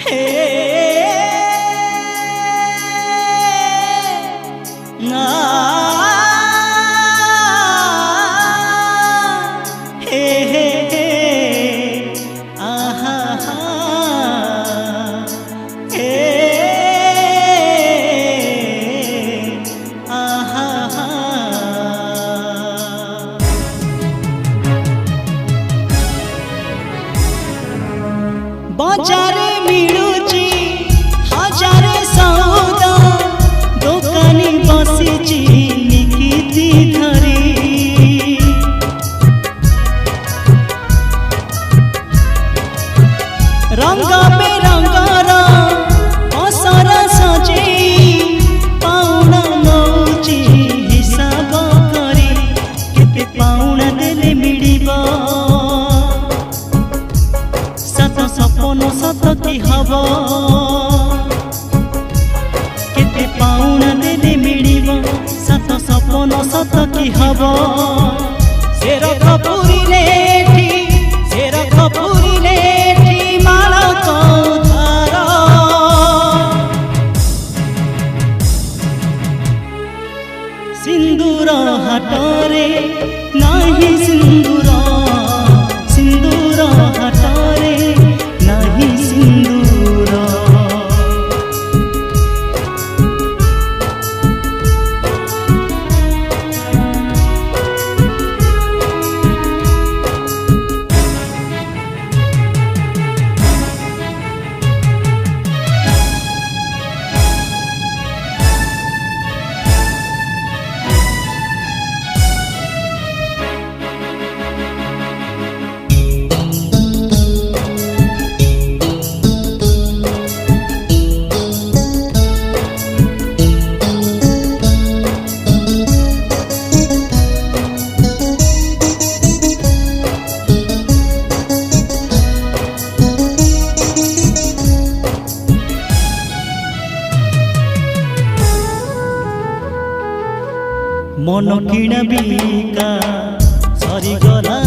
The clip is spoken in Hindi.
हे ना हे हे हे आहा हे आहा बाजारे मिलुची हजारे सौदा दोकानी बसिची निकिती धरी रंग बेरंगर असर सजे पाउना नौची हिसाब करी केते पाउना देले मिलिबो सत सपन सत की हब केते पाउना देले मिलिबो सत सपन सत की हब से रख पुरिले से रख पुरिले मालक धार सिंदूर हाटरे नाही सिंदूर सिंदूर हाटरे नाही सिंदूर मन किणा बिका सरी गला